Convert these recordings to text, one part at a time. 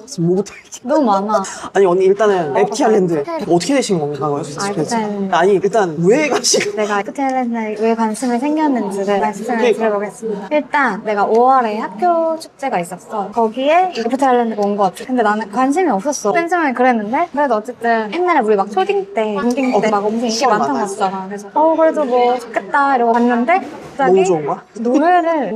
지금 뭐부터 얘기 너무 많아. 아니 언니 일단은 FT 아일랜드 어떻게 되신 건가요? 일단 아니 일단 왜 가시고 내가 FT 아일랜드에 왜 관심이 생겼는지를 말씀을 그러니까. 드려보겠습니다. 일단 내가 5월에 학교 축제가 있었어. 거기에 FT 아일랜드가 온 것 같아. 근데 나는 관심이 없었어. 맨 처음에 그랬는데 그래도 어쨌든 옛날에 우리 막 초딩 때, 중딩 때 막 엄청 인기 시험 많다고 많았어. 했잖아. 그래서 그래도 뭐 좋겠다 이러고 갔는데 갑자기 너무 좋은 거야? 노래를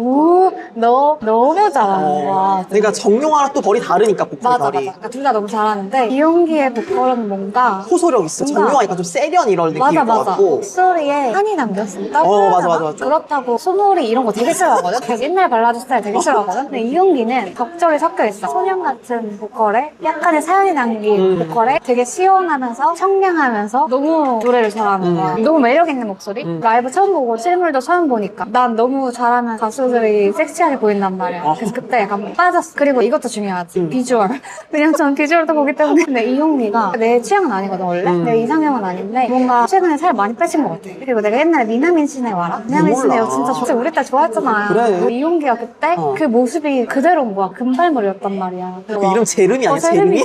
너무 잘하는 거야. 그러니까 정용화랑 또 결이 다르니까 맞아. 보컬이 그러니까 둘 다 너무 잘하는데 이용기의 보컬은 뭔가 호소력 있어. 뭔가- 정용화니까 좀 세련 이런 느낌일 맞아 것 같고 목소리에 한이 담겼어. 맞아. 그렇다고 소몰이 이런 거 되게 싫어하거든. 되게 옛날 발라드 스타일 되게 싫어하거든. 근데 이용기는 적절히 섞여 있어. 소년 같은 보컬에 약간의 사연이 담긴 보컬에 되게 시원하면서 청량하면서 너무 노래를 잘하는 거야. 너무 매력 있는 목소리. 라이브 처음 보고 실물도 처음 보니까 난 너무 잘하는 가수들이 섹시하게 보인단 말이야. 그래서 그때 약간 빠졌어. 그리고 이것도 중요하지. 비주얼. 왜냐면 저는 비주얼도 보기 때문에. 근데 이용기가 내 취향은 아니거든 원래. 내 이상형은 아닌데 뭔가 최근에 살 많이 빼신 것 같아. 그리고 내가 옛날에 미나민 씨네 와라. 미나민 씨네 몰라. 진짜 우리 때 좋아했잖아. 그래. 이용기가 그때 그 모습이 그대로인 거야. 금발머리였단 말이야. 그 이름 제르미 아니야? 제르미.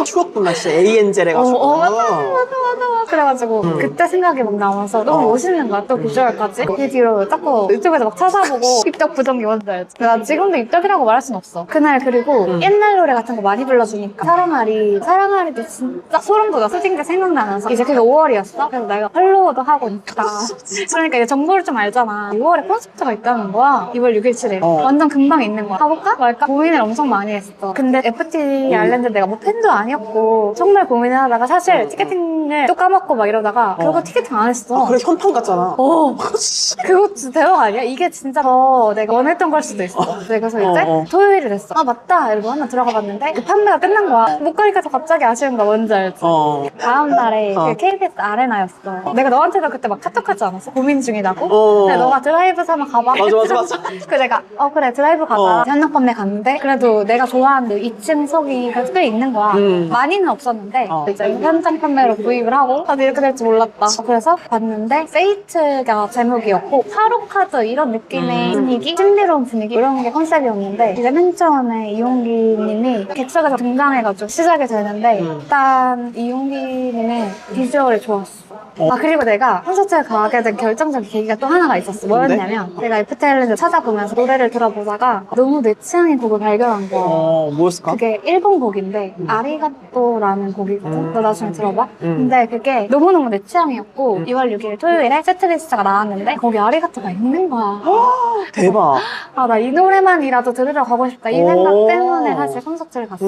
추억뿐나 진짜 AN젤 해가지고 맞아. 그래가지고 그때 생각이 막 나면서 너무 멋있는 거야. 또 비주얼까지. 그 뒤로 자꾸 유튜브에서 막 찾아보고 입덕 부정이 뭔지 알지? 나 지금도 입덕이라고 말할 순 없어. 그날 그리고 옛날 노래 같은 거 많이 불러주니까 사랑아리도 진짜 소름 돋았어. 초딩 때 생각나면서 이제 그게 5월이었어. 그래서 내가 팔로우도 하고 있다. 그러니까 이제 정보를 좀 알잖아. 6월에 콘서트가 있다는 거야. 2월 6일, 7일. 완전 금방 있는 거야. 가볼까 말까 고민을 엄청 많이 했어. 근데 FT 아일랜드 내가 뭐 팬도 아니었고 정말 고민을 하다가 사실 티켓팅을 또 까먹고 막 이러다가 그거 티켓팅 안 했어. 그래 현판 같잖아 그거 진짜 대박 아니야? 이게 진짜 더 내가 원했던 걸 수도 있어. 그래서 이제 토요일이 됐어. 아 맞다 이러고 한번 들어가 봤는데 그 판매가 끝난 거야. 못 가니까 더 갑자기 아쉬운 거야. 뭔지 알지? 다음 날에 그 KBS 아레나였어. 내가 너한테도 그때 막 카톡하지 않았어? 고민 중이라고? 근데 너가 드라이브 사면 가봐. 맞아. 그래서 내가 그래 드라이브 가자. 현역 판매 갔는데 그래도 내가 좋아하는 2층 석이 꽤 있는 거야. 많이는 없었는데 이제 현장 판매로 구입을 하고 나도 이렇게 될 줄 몰랐다. 그래서 봤는데 페이트가 제목이었고 타로 카드 이런 느낌의 분위기, 신비로운 분위기 이런 게 컨셉이었는데 이제 맨 처음에 이용기님이 객석에서 등장해가지고 시작이 되는데 일단 이용기님의 비주얼이 좋았어. 그리고 내가 콘서트를 가게 된 결정적인 계기가 또 하나가 있었어. 뭐였냐면 내가 FT 아일랜드 찾아보면서 노래를 들어보다가 너무 내 취향의 곡을 발견한 거야. 뭐였을까? 그게 일본 곡인데 아리가또라는 곡이거든. 너 나중에 들어봐. 근데 그게 너무너무 내 취향이었고 2월 6일 토요일에 세트리스트가 나왔는데 거기 아리가또가 있는 거야. 대박 나 이 노래만이라도 들으러 가고 싶다 이 생각 때문에 사실 콘서트를 갔어.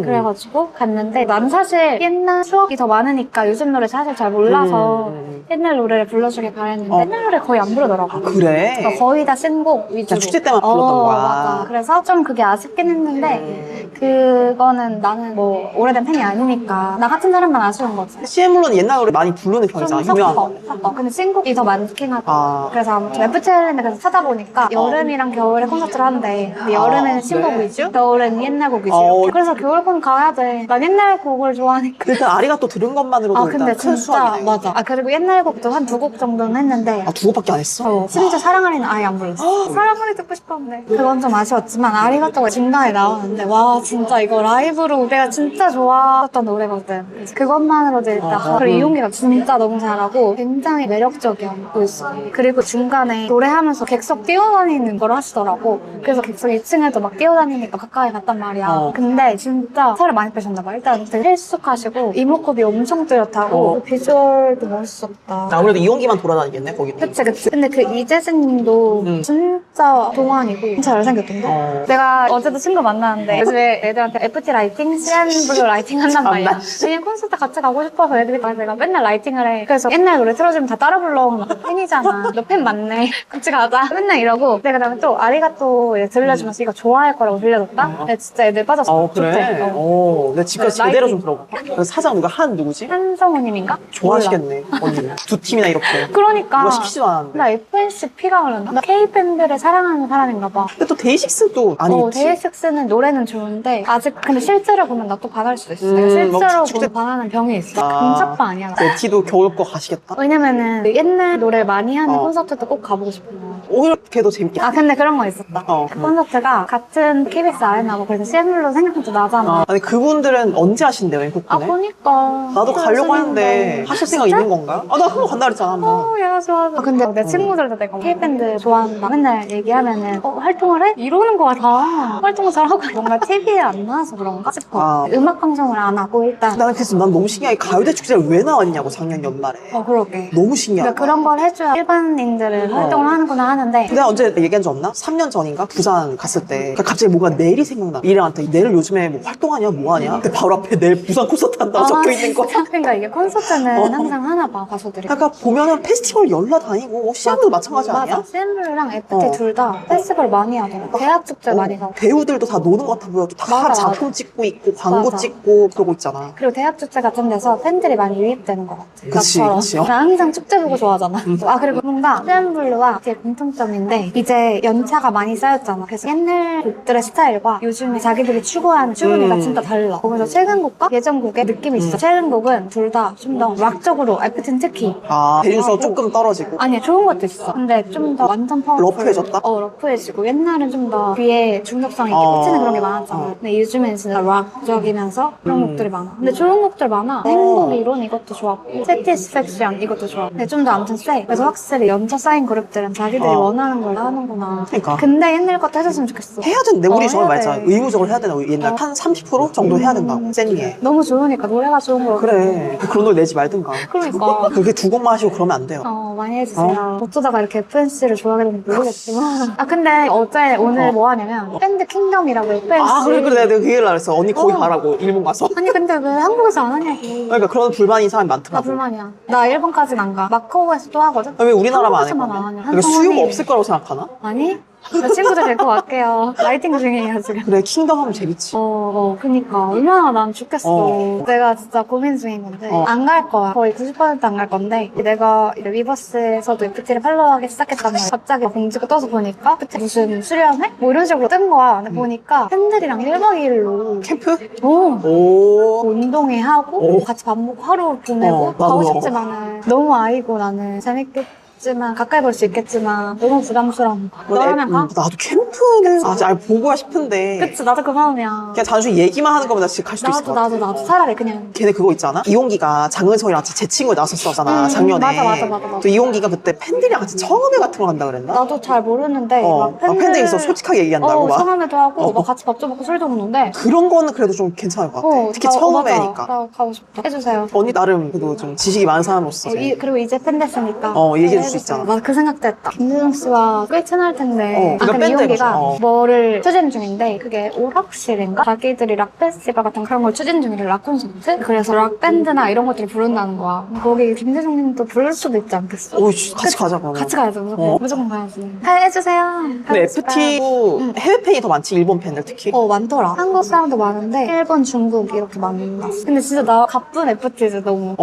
그래가지고 갔는데 난 사실 옛날 추억이 더 많으니까 요즘 노래 사실 잘 몰라서 옛날 노래를 불러주길 바랬는데 옛날 노래 거의 안 부르더라고. 그래? 그러니까 거의 다 신곡 위주로. 축제 때만 불렀던 거야. 맞아. 그래서 좀 그게 아쉽긴 했는데 그거는 나는 뭐 오래된 팬이 아니니까 나 같은 사람만 아쉬운 거지. CM물론 옛날 노래 많이 부르는 편이잖아 좀 유명한 섞어. 근데 신곡이 더 많긴 하다. 그래서 아무튼 FT 아일랜드에서 찾아보니까 여름이랑 겨울에 콘서트를 한대. 근데 여름에는 신곡 위주, 겨울에는 옛날 곡 위주. 그래서 겨울 콘 가야 돼. 난 옛날 곡을 좋아하니까. 일단 아리가또 들은 것만으로도 근데 일단 큰 진짜 수확이네. 맞아. 그리고 옛날 곡도 한 2곡 정도는 했는데 두 곡밖에 안 했어? 심지어 사랑아리는 아예 안 불렀어. 사랑아리 듣고 싶었는데 그건 좀 아쉬웠지만 아리가또가 중간에 나오는데 와 진짜 이거 라이브로 내가 진짜 좋아했던 노래거든. 그래서 그것만으로도 일단 그리고 이용기가 진짜 너무 잘하고 굉장히 매력적이야 보였어. 그리고 중간에 노래하면서 객석 뛰어다니는 걸 하시더라고. 그래서 객석 2층에도 막 뛰어다니니까 가까이 갔단 말이야. 근데 진짜 살을 많이 빼셨나 봐. 일단 되게 헬쑥하시고 이목구비 엄청 뚜렷하고 비주얼도 멋있었다. 아무래도 이용기만 돌아다니겠네 거기는. 그치. 근데 그 이재승 님도 진짜 동안이고 잘생겼던데? 내가 어제도 친구 만나는데 요즘에 애들한테 FT 라이팅, CN블루 라이팅 한단 말이야. 왜냐면 콘서트 같이 가고 싶어서 애들이 내가 맨날 라이팅을 해. 그래서 옛날 노래 틀어주면 다 따라 불러. 팬이잖아. 너 팬 맞네. 같이 가자. 맨날 이러고 내가 다음에 또 아리가또 들려주면서 이거 좋아할 거라고 들려줬다? 근데 진짜 애들 빠졌어. 그래? 내 집까지 제대로 좀 들어볼까? 그래서 사장 누구지? 한성우님인가? 좋아하시겠네 언니는. 두 팀이나 이렇게 그러니까 누가 시키지도 않았는데. 나 FNC 피가 흐른다. 나 K-밴드를 사랑하는 사람인가 봐. 근데 또 데이식스도 아니겠지? 데이식스는 노래는 좋은데 아직 근데 실제로 보면 나 또 반할 수도 있어. 내가 실제로 보면 반하는 병이 있어. 근접바 아니야. FT도 겨울 거 가시겠다? 왜냐면은 옛날 노래 많이 하는 콘서트도 꼭 가보고 싶어. 오히려 걔도 재밌게. 아 근데 그런 거 있었다. 콘서트가 같은 KBS 아레나고 그래서 CM블루 생각도 나잖아. 아니 그분들은 언제 하신대요, 앵콜콘에? 보니까 나도 가려고 하는데 하실 생각 있는 건가요? 나 그거 간다 그랬잖아 한번. 야 좋아. 근데 내 친구들도 내가 K밴드 좋아한다 맨날 얘기하면은 활동을 해? 이러는 거야 다. 활동을 잘하고 뭔가 TV에 안 나와서 그런가 싶어. 음악 방송을 안 하고 일단. 나는 그래서 난 너무 신기해. 가요대 축제를 왜 나왔냐고 작년 연말에. 그러게. 너무 신기하다. 그러니까 그런 걸 해줘야 일반인들은 활동을 하는구나 하는데. 내가 언제 얘기한 적 없나? 3년 전인가? 부산 갔을 때 갑자기 뭔가 내일이 생각나. 이래한테 내일 요즘에 뭐 활동하냐 뭐하냐? 근데 바로 앞에 내일 부산 콘서트 한다고 적혀있는 거야. 그러니까 이게 콘서트는 항상 하나 봐 가수들이. 그러니까 보면은 페스티벌 열라 다니고 CM도 마찬가지 아니야? 맞아. CM블루랑 FT 둘 다 페스티벌 많이 하더라고. 대학 축제 많이 가고. 배우들도 다 노는 것 같아 보여도 다 맞아, 작품 맞아. 찍고 있고 광고 맞아. 찍고 그러고 있잖아. 그리고 대학 축제 같은 데서 팬들이 많이 유입되는 것 같아. 그치, 나처럼. 그치. 나 항상 축제 보고 좋아하잖아. 그리고 뭔가 CM블루와 되게 공통점인데 이제 연차가 많이 쌓였잖아. 그래서 옛날 곡들의 스타일과 요즘에 자기들이 추구하는 추구미가 진짜 달라. 그래서 최근 곡과 예전 곡의 느낌이 있어. 최근 곡은 둘 다 좀 더 락적으로, FT는 특히. 대중성 조금 떨어지고. 아니야, 좋은 것도 있어. 근데 좀 더 완전 파워풀. 러프해졌다? 러프해지고. 옛날은 좀 더 귀에 중독성 있게 꽂히는 그런 게 많았잖아. 근데 요즘엔 진짜 락적이면서 그런 곡들이 많아. 근데 좋은 곡들 많아. 행복 이론 이것도 좋았고, Satisfaction 이것도 좋아. 근데 좀 더 아무튼 세. 그래서 확실히 연차 쌓인 그룹들은 자기들이 원하는 걸 하는구나. 그러니까. 근데 옛날 것도 해줬으면 좋겠어. 해야 되는데 우리 저번에 해야 말했잖아. 돼. 의무적으로 해야 되나 옛날 한 30% 정도 해야 된다고 샌니에. 너무 좋으니까 노래가 좋은 거. 그래 그런 노래 내지 말든가. 그러니까. 그렇게 두 곡만 하시고 그러면 안 돼요. 많이 해주세요. 어쩌다가 이렇게 FNC를 좋아하게 됐는지 모르겠지만. 근데 오늘 뭐 하냐면, 밴드 킹덤이라고 FNC. 그래 내가 그 얘기를 했어. 언니 거기 가라고 일본 가서. 아니, 근데 왜 한국에서 안 하냐고. 그러니까 그런 불만인 사람이 나 많더라고. 불만이야. 나 일본까지는 안 가. 마카오에서 또 하거든? 왜 우리나라만 안 해? 한국에서만 안 하냐? 그러니까 수요가 없을 거라고 생각하나? 아니? 나 친구들 데리고 갈게요. 라이팅 중이에요, 지금. 그래 킹덤 하면 재밌지. 그니까. 얼마나 난 좋겠어. 내가 진짜 고민 중인 건데. 안 갈 거야. 거의 90% 안 갈 건데. 내가 이제 위버스에서도 FT를 팔로우하기 시작했단 말이야. 갑자기 공지가 떠서 보니까 FT 무슨 수련회? 뭐 이런 식으로 뜬 거야. 근데 보니까 팬들이랑 1박 2일로. 캠프? 오. 운동회 하고, 같이 밥 먹고 하루 보내고, 나도. 가고 싶지만은 너무 아이고 나는 재밌겠지만, 가까이 볼 수 있겠지만, 너무 부담스러운 거야. 너라면 가? 나도 캠프는 보고야 싶은데. 그치, 나도 그 마음이야. 그냥 단순히 얘기만 하는 거면 나 지금 갈 수도 있을 것 같아. 나도 차라리 그냥. 걔네 그거 있잖아. 이용기가 장은성이랑 같이 제 친구 나섰었잖아 작년에. 맞아. 또 이용기가 그때 팬들이랑 같이 청음회 같은 거 간다 그랬나? 나도 잘 모르는데, 막 팬들 있어 솔직하게 얘기한다고 막. 청음회도 하고, 막 같이 밥도 먹고 술도 먹는데. 그런 거는 그래도 좀 괜찮을 것 같아. 특히 처음회니까. 나 가고 싶다. 해주세요. 언니 나름 그래도 좀 지식이 많은 사람으로서. 그리고 이제 팬 됐으니까. 얘기해줄 수 있잖아. 맞아, 그 생각도 했다. 김준성 씨와 꽤 친할 텐데. 그러니까 근데 밴드 이용기가 해보자. 뭐를 추진 중인데, 그게 오락실인가? 자기들이 락 페스티벌 같은 그런 걸 추진 중이래, 락 콘서트? 그래서 락 밴드나 이런 것들을 부른다는 거야. 거기 김준성 님도 부를 수도 있지 않겠어? 같이 가자 그러면. 같이 가야죠, 무조건 가야지. 해주세요. 근데 FT도 해외 팬이 더 많지 일본 팬들 특히. 많더라. 한국 사람도 많은데 일본, 중국 이렇게 만났어. 근데 진짜 나 가쁜 FT지 너무.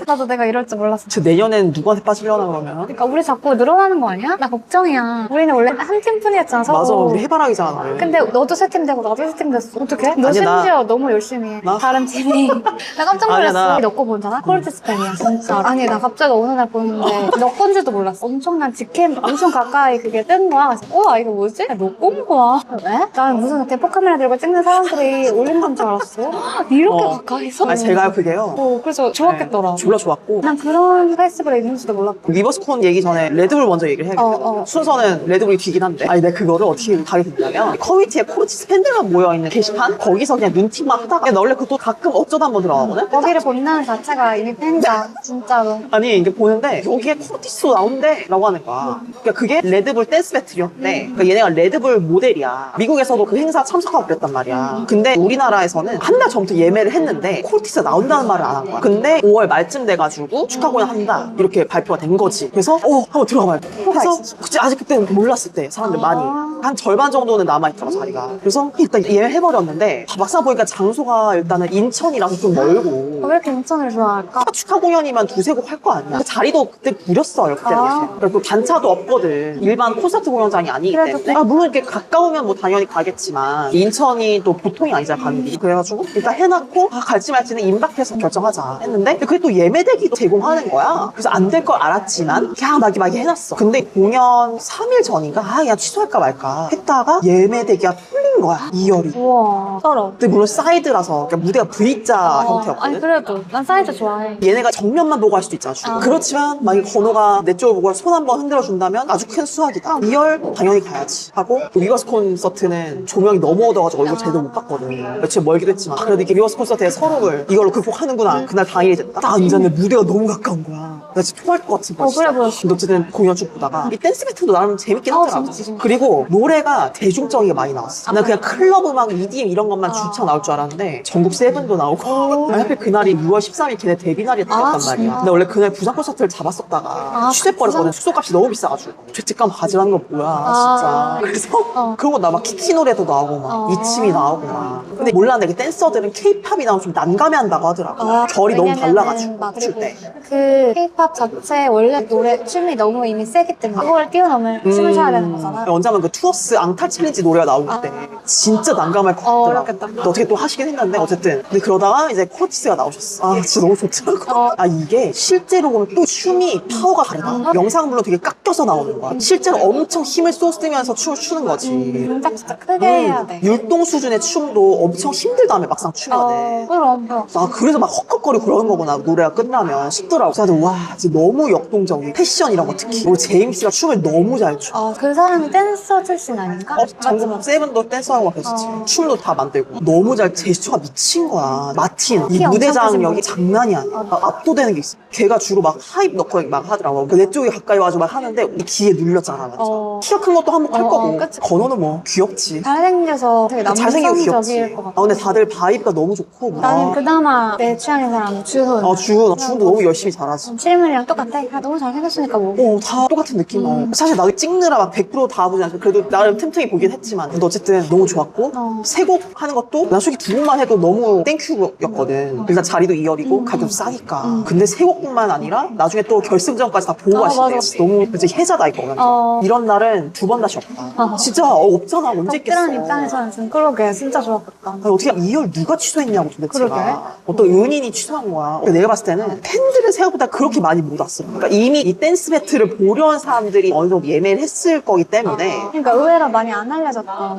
나도 내가 이럴 줄 몰랐어. 저 내년엔 누구한테 빠지려나 그러면? 그러니까 우리 자꾸 늘어나는 거 아니야? 나 걱정이야. 우리는 원래 한 팀뿐이었잖아. 서로. 맞아 우리 해바라기잖아. 근데 너도 세 팀 되고 나도 세 팀 됐어. 어떡해? 너 아니, 심지어 너무 열심히 해. 나? 다른 팀이. 나 깜짝 아니야, 놀랐어. 너 거 보잖아? 콜드스 팬이야 진짜. 아니 나 갑자기 어느 날 보는데 너 건지도 몰랐어. 엄청난 직캠 엄청 가까이 그게 뜬 거야. 그래서 이거 뭐지? 너 꼰 거야. 왜? 난 무슨 대포 카메라 들고 찍는 사람들이 올린 건 줄 알았어. 이렇게 가까이서? 제가 그게요. 그래서 좋았겠더라. 졸라 좋았고. 난 그런 페스티벌에 있는지도 몰랐다. 위버스콘 얘기 전에 레드불 먼저 얘기를 해야겠다. 순서는 레드불이 뒤긴 한데. 내가 그거를 어떻게 가게 됐냐면 커뮤니티에 코르치스 팬들만 모여있는 게시판? 거기서 그냥 눈팅만 하다가 나 원래 그것도 가끔 어쩌다 한번 들어가거든? 거기를 본다는 자체가 이미 팬이다. 진짜로. 아니 이게 보는데 여기에 코르티스도 나온대 라고 하는 거야. 그러니까 그게 레드불 댄스 배틀이었대. 그러니까 얘네가 레드불 모델이야. 미국에서도 그 행사 참석하고 그랬단 말이야. 근데 우리나라에서는 한 달 전부터 예매를 했는데 코르티스가 나온다는 말을 안 한 거야. 근데 5월 말쯤 돼가지고 축하 공연 한다 이렇게 발표가 된 거지. 그래서 한번 들어가봐야 돼. 그래서 그치 아직 그때 몰랐을 때 사람들 많이 한 절반 정도는 남아있더라 자리가. 그래서 일단 예매해버렸는데 막상 보니까 장소가 일단은 인천이라서 좀 멀고. 왜 이렇게 인천을 좋아할까? 축하 공연이면 두세 곡 할 거 아니야. 자리도 그때 무렸어요 그때 당시에. 그리고 또 단차도 없거든. 일반 콘서트 공연장이 아니기 때문에. 물론 이렇게 가까우면 뭐 당연히 가겠지만 인천이 또 보통이 아니잖아 가는 길이. 그래가지고 일단 해놨고 갈지 말지는 임박해서 결정하자 했는데 그게 또 예매대기도 제공하는 거야. 그래서 안 될 걸 알았지만 반? 그냥 막 해놨어. 근데 공연 3일 전인가? 그냥 취소할까 말까 했다가 예매 대기가 풀린 거야. 2열이. 우와, 썰어. 근데 물론 사이드라서 그러니까 무대가 V자 형태였거든. 아니, 그래도 난 사이즈 좋아해. 얘네가 정면만 보고 할 수도 있잖아. 그렇지만 만약에 건호가 내 쪽을 보고 손 한번 흔들어 준다면 아주 큰 수확이다. 2열 당연히 가야지 하고 위버스 콘서트는 조명이 너무 어두워가지고 얼굴 제대로 못 봤거든. 며칠 멀기도 했지만 그래도 이게 위버스 콘서트의 서름을 이걸로 극복하는구나. 그날 당일이 됐다. 딱 앉았는데 무대가 너무 가까운 거야. 나 진짜 토할 것 같은 거야. 그래 보였어. 근데 어쨌든 공연 쭉 보다가 이 댄스 배틀도 나름 재밌긴 하더라고. 재밌지. 그리고 노래가 대중적이게 많이 나왔어. 난 그냥 클럽 음악, EDM 이런 것만 주창 나올 줄 알았는데 전국 세븐도 나오고 하필 그날이 6월 13일 걔네 데뷔 날이었단 말이야. 진짜? 근데 원래 그날 부산 콘서트를 잡았었다가 취소해버렸거든. 숙소값이 너무 비싸가지고 죄책감 가지라는 거 뭐야 진짜. 그래서 그러고 나 막 키키 노래도 나오고 막 이침이 나오고 막. 근데 몰랐는데 그 댄서들은 케이팝이 나오면 좀 난감해한다고 하더라고. 결이 너무 달라가지고 출 때. 그 K-pop 자체 원래 노래 춤이 너무 이미 세기 때문에 그걸 뛰어넘을 춤을 춰야 되는 거잖아. 언제면 그 투어스 앙탈 챌린지 노래가 나올 때 진짜 난감할 것 같더라고. 어렵겠다. 근데 어떻게 또 하시긴 했는데 어쨌든. 근데 그러다가 이제 코르티스가 나오셨어. 아 진짜 너무 좋더라고. 아 이게 실제로 보면 또 춤이 파워가 다르다. 영상은 물론 되게 깎여서 나오는 거야. 실제로 엄청 힘을 쏟으면서 춤을 추는 거지. 동작 진짜 크게 해야 돼. 율동 수준의 춤도 엄청 힘들다며 막상 추면 돼. 그럼. 아 그래서 막 헉헉거리고 그러는 거구나. 노래가 끝나면 싶더라고. 그래서 와 진짜 너무 역동적인 패션 이런 거 특히. 그리고 제임스가 춤을 너무 잘 춰. 그 사람이 댄서 출신 아닌가? 전국 세븐도 댄서하고 막 그랬었지. 춤도 다 만들고 너무 잘 제스처가 미친 거야. 마틴 이 키 엄청 무대장력이 크신 장난이 아니야. 압도되는 게 있어. 걔가 주로 막 하입 넣고 막 하더라고. 내 쪽에 가까이 와서 막 하는데 우리 귀에 눌렸잖아. 맞아. 키가 큰 것도 한몫할 거고. 그치. 건호는 뭐 귀엽지. 잘생겨서 되게 잘생기고 귀엽지. 남성적일 것 같아. 근데 다들 바이브가 너무 좋고. 나는 그나마 내 취향인 사람은 주훈. 주훈도 너무 열심히 잘하지. 실물이랑 똑같아. 너무 잘생겼으니까 뭐. 다 똑같은 느낌. 사실 나도 찍느라 막 100%다 보지 않고 그래도 나름 틈틈이 보긴 했지만 근데 어쨌든 너무 좋았고 세 곡 하는 것도 나 솔직히 두 곡만 해도 너무 땡큐였거든. 일단 자리도 2열이고 가격도 싸니까. 근데 세 곡뿐만 아니라 나중에 또 결승전까지 다 보고 가시대. 맞아. 너무 이제 해자다 이거. 이런 날은 두 번 다시 없다. 진짜 없잖아. 언제 있겠어. 덕질하는 입장에서는 좀 그러게 진짜 좋았겠다. 아니, 어떻게 2열 누가 취소했냐고 도대체가. 그러게. 어떤 은인이 취소한 거야. 내가 봤을 때는 팬들은 생각보다 그렇게 많이 못 왔어. 그러니까 이미 이 댄스 배틀을 보려 한 사람들이 어느 정도 예매를 했을 거기 때문에 그러니까 의외로 많이 안 알려졌다.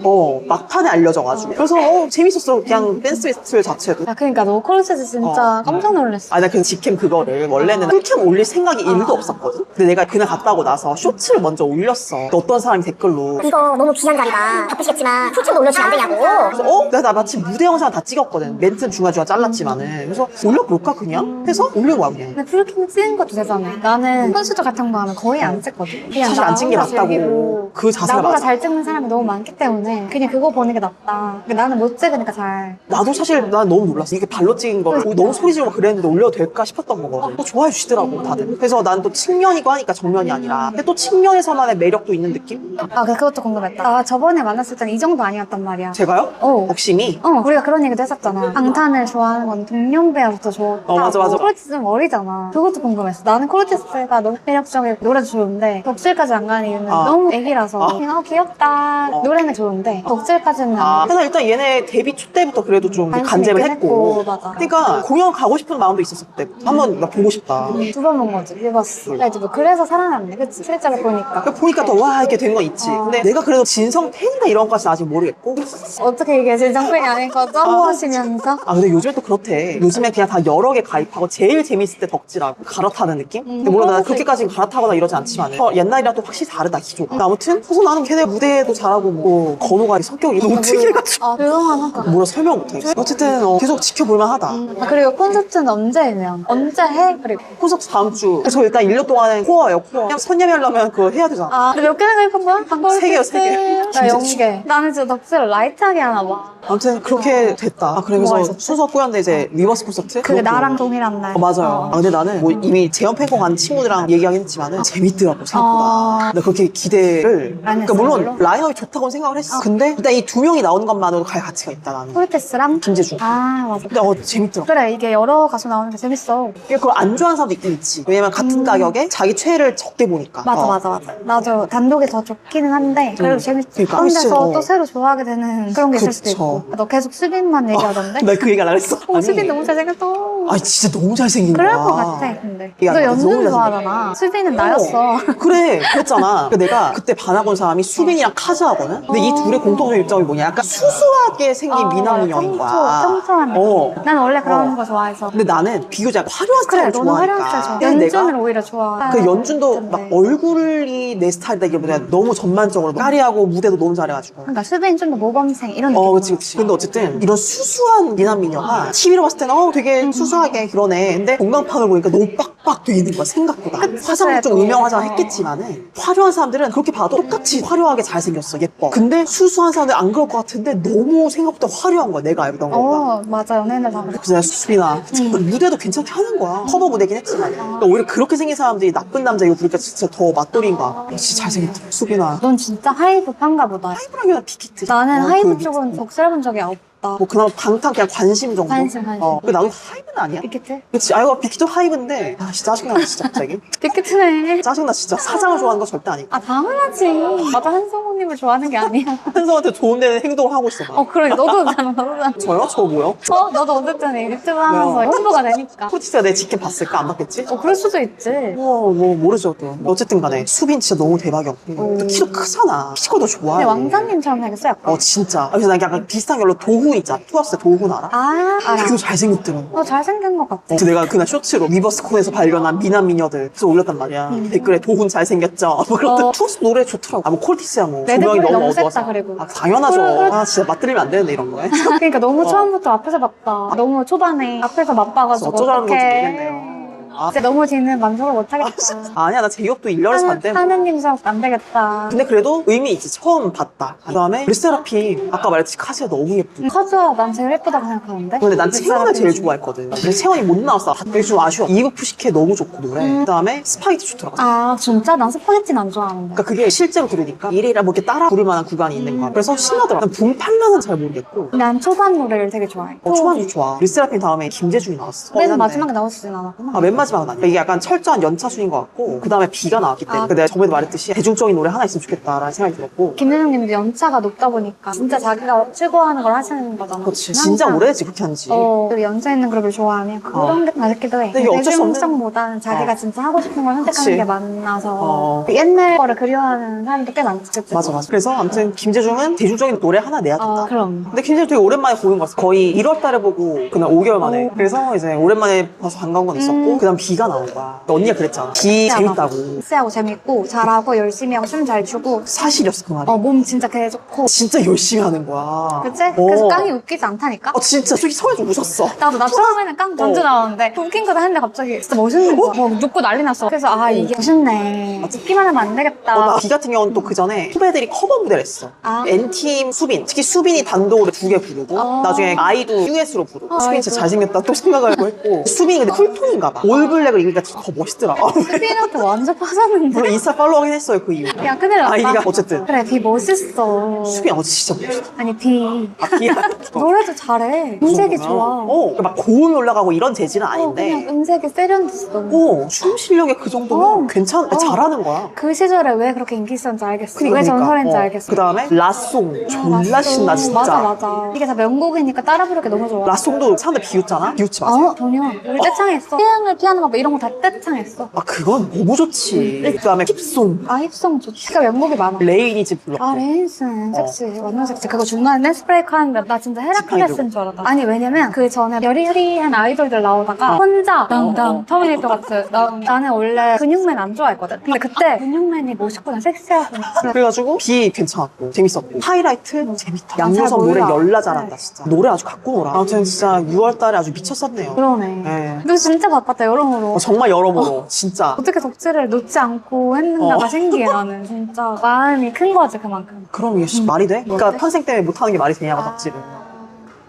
막판에 알려져가지고. 그래서 재밌었어. 그냥 댄스 배틀 자체도. 야, 그러니까 너 콜세즈 진짜 깜짝 놀랐어. 나 그 직캠 그거를 원래는 풀캠 올릴 생각이 1도 없었거든. 근데 내가 그날 갔다 오고 나서 쇼츠를 먼저 올렸어. 어떤 사람이 댓글로 이거 너무 귀한 자리다. 바쁘시겠지만 풀춤도 올려주면 안 되냐고. 그래서 나 마침 무대 영상 다 찍었거든. 멘트는 중간중간 잘랐지만은. 그래서 올려볼까 그냥? 해서 올린 거야 그냥. 근데 풀킹 찍은 것도 되잖아. 나는 콘서트 같은 거 하면 거의 안 찍거든. 그냥 사실 나 안 찍는 게 혼자 맞다고. 즐기고 그 자세가 나보다 맞아. 잘 찍는 사람이 너무 많기 때문에 그냥 그거 보는 게 낫다. 근데 나는 못 찍으니까 잘. 나도 사실 난 너무 놀랐어. 이게 발로 찍은 거 너무 소리 지르고 그랬는데 올려도 될까 싶었던 거거든. 또 좋아해 주시더라고 다들. 그래서 난 또 측면이고 하니까 정면이 아니라 근데 또 측면에서만의 매력도 있는 느낌? 그것도 궁금했다. 나 저번에 만났을 때는 이 정도 아니었단 말이야. 제가요? 복심이? 우리가 그런 얘기도 했었잖아. 방탄을 좋아하는 건 동년배로부터 좋았다. 맞아. 코르티스 좀 어리잖아. 그것도 궁금했어. 나는 코르티스가 너무 매력적이고 노래도 좋은데 덕질까지 안 가는 이유는 너무 애기라서 그냥 귀엽다. 노래는 좋은데 덕질까지는 안 그래서 일단 얘네 데뷔 초 때부터 그래도 좀 관심 간접을 있긴 했고 했고, 맞아. 그러니까 공연 가고 싶은 마음도 있었을 때부터 한번 나 보고 싶다. 두 번 본 거지. 리버스. 그래서 살아남네. 그치? 실제로 보니까. 보니까 더 와 이렇게 된 건 있지. 근데 내가 그래도 진성 팬이나 이런 것까지는 아직 모르겠고. 어떻게 이게 진정팬이 아닌 거죠? 하시면서. 근데 요즘에 또 그렇대. 요즘에 그냥 다 여러 개 가입하고 제일 재밌을 때 덕질하고 갈아타는 느낌? 근데 물론 나는 그렇게까지 갈아타거나 이러지 않지만 옛날이랑 또 확실히 다르다 기조가. 근데 아무튼 그래서 나는 걔네 무대도 잘하고 뭐 건호가 성격이 너무 특이해가지고 그동안 할까? 뭐라 설명 못해. 어쨌든 계속 지켜볼만 하다. 그리고 콘서트는 언제 해요? 언제 해? 그리고. 콘서트 다음 주. 저 일단 1년 동안은 코어예요 코어. 그냥 선예매하려면 그거 해야 되잖아. 몇 개나 가입한 거야? 세 개요, 세 개. 나 0개. 나는 진짜 덕질을 라이트하게 하나 봐. 아무튼 그렇게 됐다. 그래서 좋아했었지? 순서 꼬였는데 이제 리버스 콘서트? 그게 그것도 나랑 동일한 날. 맞아요. 근데 나는 뭐 이미 재연 팬콘 간 친구들이랑 얘기하긴 했지만은 재밌더라고 생각보다. 근데 그렇게 기대를 안 그러니까 했어요, 물론 별로? 라인업이 좋다고는 생각을 했어. 근데 일단 이 두 명이 나오는 것만으로도 갈 가치가 있다 나는. 콜테스랑? 김재중. 맞아. 근데 재밌더라고. 그래, 이게 여러 가수 나오는 게 재밌어. 이게 그걸 안 좋아하는 사람도 있긴 있지. 왜냐면 같은 가격에 자기 최애를 적게 보니까. 맞아. 나도 단독이 더 좋기는 한데, 그래도 재밌지. 그러니까. 그런 데서 진짜, 또 새로 좋아하게 되는 그런 게 있을 수도 있고. 너 계속 수빈만 얘기하던데? 나 그 얘기 안 했어. 수빈 너무 잘생겼어. 아니 진짜 너무 잘생긴 그럴 거야. 것 같아, 근데. 야, 너 너무 연준 잘생겼어. 좋아하잖아. 수빈은 나였어. 그래, 그랬잖아. 내가 그때 반하고 온 사람이 수빈이랑 카즈하거든? 근데 이 둘의 공통적인 입장이 뭐냐? 약간 수수하게 생긴 미남미녀인 거야. 청초한 느낌. 난 원래 그런 거 좋아해서. 근데 나는 비교적 화려한 그래, 스타일을 너는 화려한 좋아하니까. 스타일 좋아. 근데 연준을 내가 오히려 좋아. 그 연준도 근데. 막 얼굴이 내 스타일이라기보다 너무 전반적으로 까리하고 무대도 너무 잘해가지고. 그러니까 수빈 좀 더 모범생 이런 느낌. 그치, 그치. 근데 어쨌든 이런 수수한 미남미녀가 TV로 봤을 때는 되게 수수하게 그러네. 근데 공간판을 보니까 너무 빡빡 돼 있는 거야, 생각보다. 화장도 좀 음영화장 했겠지만은 화려한 사람들은 그렇게 봐도 똑같이 화려하게 잘생겼어, 예뻐. 근데 수수한 사람들 안 그럴 것 같은데 너무 생각보다 화려한 거야, 내가 알던 거보다. 맞아. 연예인들 다 그래. 그래서 내가 수빈아 무대도 괜찮게 하는 거야. 커버 무대긴 했지만 그러니까 오히려 그렇게 생긴 사람들이 나쁜 남자 이거 부르니까 진짜 더 맛돌인 거야. 진짜 잘생겼다 수빈아. 넌 진짜 하이브 판가 보다. 하이브랑이나 빅히트. 나는 하이브 쪽은 적실해본 적이 없다. 뭐 그나마 방탄 그냥 관심 정도. 관심. 근데 나도 하이브는 아니야. 빅히트? 그치. 아이고 빅히트 하이브인데 진짜 짜증나 진짜 갑자기. 빅히트네. 짜증나 진짜. 사장을 좋아하는 거 절대 아니고. 당연하지. 나도 한성우님을 좋아하는 게 아니야. 한성한테 좋은 데는 행동을 하고 있어. 나. 그래. 너도 그렇잖아. 저요? 저 뭐요? 너도 어쨌든 유튜브 하면서 홍보가 되니까. 코티스가 내 직캠 봤을까? 안 봤겠지? 그럴 수도 있지. 뭐 모르죠 또. 어쨌든 간에 수빈 진짜 너무 대박이었고 또 키도 크잖아. 피지컬도 좋아해. 근데 왕자님처럼 생겼어, 약간. 진짜. 그래서 난 약간 비슷한 걸로 도훈 있잖아. 투어스 도훈 알아? 알아. 되게 잘생겼더라고. 잘생긴 것 같아. 그래서 내가 그날 쇼츠로 리버스콘에서 발견한 미남 미녀들 그래서 올렸단 말이야. 댓글에 도훈 잘생겼죠. 뭐 그런 투어스 노래 좋더라고. 뭐 콜티스야 뭐. 레드불이 조명이 너무 어두워서. 셌다, 그리고. 당연하죠. 진짜 맞들리면 안 되는데 이런 거에. 그러니까 너무 처음부터 앞에서 봤다. 너무 초반에 앞에서 맛봐가지고. 어쩌자는 건지 어떡해. 모르겠네요. 진짜 너무 뒤는 만족을 못하겠다. 아니야 나 제이홉도 1년에서 봤대. 하느님 수업 안 되겠다. 근데 그래도 의미 있지. 처음 봤다. 그 다음에 르세라핌 아까 말했듯이 카시가 너무 예쁘고. 커즈가 난 제일 예쁘다고 생각하는데. 근데 난 채원을 제일 좋아했거든. 근데 채원이 못 나왔어. 되게 좀 아쉬워. 이브 푸시케 너무 좋고 노래. 그 다음에 스파이트 좋더라고. 진짜? 난 스파게티는 안 좋아하는데. 그러니까 그게 실제로 들으니까 이래라 뭐 이렇게 따라 부를 만한 구간이 있는 거야. 그래서 신나더라. 난 붐팔라는 잘 모르겠고. 난 초반 노래를 되게 좋아해. 초반이 좋아. 르세라핌 다음에 김재준이 나왔어. 맨 마지막에 나오시진 않았구나. 맨 마지막은 아니야. 이게 약간 철저한 연차순인 것 같고 그 다음에 비가 나왔기 때문에 내가 저번에도 말했듯이 대중적인 노래 하나 있으면 좋겠다라는 생각이 들었고. 김윤영님도 연차가 높다 보니까 진짜 자기가 추구하는 걸 하시는 거잖아. 그렇지. 진짜 오래됐지 그렇게 한지. 그리고 연차 있는 그룹을 좋아하면 그런 게 맛있기도 해. 근데 이게 어쩔 수 없는- 대중성보다는 자기가 진짜 하고 싶은 걸 선택하는 그치. 게 많아서 옛날 거를 그리워하는 사람도 꽤 많지. 그치? 맞아. 그래서 아무튼 김재중은 대중적인 노래 하나 내야겠다. 그럼. 근데 김재중 되게 오랜만에 보는 거 같아. 거의 1월 달에 보고 그날 5개월 만에. 그래서 이제 오랜만에 봐서 반가운 건 있었고 그다음 비가 나온 거야. 언니가 그랬잖아. 비 재밌다고. 섹시하고 재밌고 잘하고 열심히 하고 춤 잘 추고 사실이었어 그 말이. 몸 진짜 개 좋고. 진짜 열심히 하는 거야. 그치? 그래서 깡이 웃기지 않다니까? 진짜 솔직히 서해서 웃었어. 나 처음에는 깡 던져 나오는데 웃긴 거다 했는데 갑자기 진짜 멋있는 거야. 눕고 난리 났어. 그래서 이게 멋있네. 웃기만 하면 안 되겠다. 나 비 같은 경우는 또 그 전에 후배들이 커버 무대를 했어. N팀 수빈. 특히 수빈이 단독으로 2개 부르고 나중에 아이도 듀엣으로 부르고 수빈이 진짜 잘생겼다 또 생각을 했고 수빈이 근데 쿨톤인가 봐. 올블랙을 입으니까 더 멋있더라. 수빈한테 완전 파졌는데? 물론 인스타 팔로우 하긴 했어요 그 이후. 야 큰일 났다. 아이디가 어쨌든. 그래 비 멋있어. 수빈 진짜 멋있다. 아니 비 비야. 노래도 잘해. 음색이 좋아. 막 고음이 올라가고 이런 재질은 그냥 아닌데 음색이 세련됐어. 춤 실력이 그 정도면 잘하는 거야. 그 시절에 왜 그렇게 인기 있었는지 알겠어. 왜 그러니까. 전설인지 알겠어. 그 다음에 라송 졸라 신나 진짜. 맞아. 이게 다 명곡이니까 따라 부르기 너무 좋아. 라송도 사람들 비웃잖아? 비웃지 마세요. 전혀. 우리 떼창했어. 태양을 피아노 막 이런 거 다 떼창했어. 그건 너무 좋지. 그 다음에 힙송 힙송 좋지. 그러니까 명곡이 많아. 레이니즈 불렀고. 레인슨 섹시. 완전 섹시. 그거 중간에 댄스 브레이크 하는데 나 진짜 헤라클레스인 줄 알았다. 아니 왜냐면 그 전에 여리여리한 아이돌들 나오다가 혼자 당당 터미네이터 같은 나는 원래 근육맨 안 좋아했거든. 근데 그때 근육맨이 멋있구나 섹시하고. 그래가지고 비 괜찮았고 재밌었고 하이라이트 재밌다. 잘 양요섭 노래 몰라. 열나 잘한다 진짜. 노래 아주 갖고 놀아. 아무튼 진짜 6월달에 아주 미쳤었네요. 그러네. 네. 너 진짜 바빴다 여러모로. 정말 여러모로 진짜. 어떻게 덕질을 놓지 않고 했는가가 신기해 나는. 진짜 마음이 큰 거지 그만큼. 그럼 이게 말이 돼? 그러니까 탄생 때문에 못하는 게 말이 되냐고 덕질을.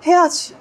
해야지.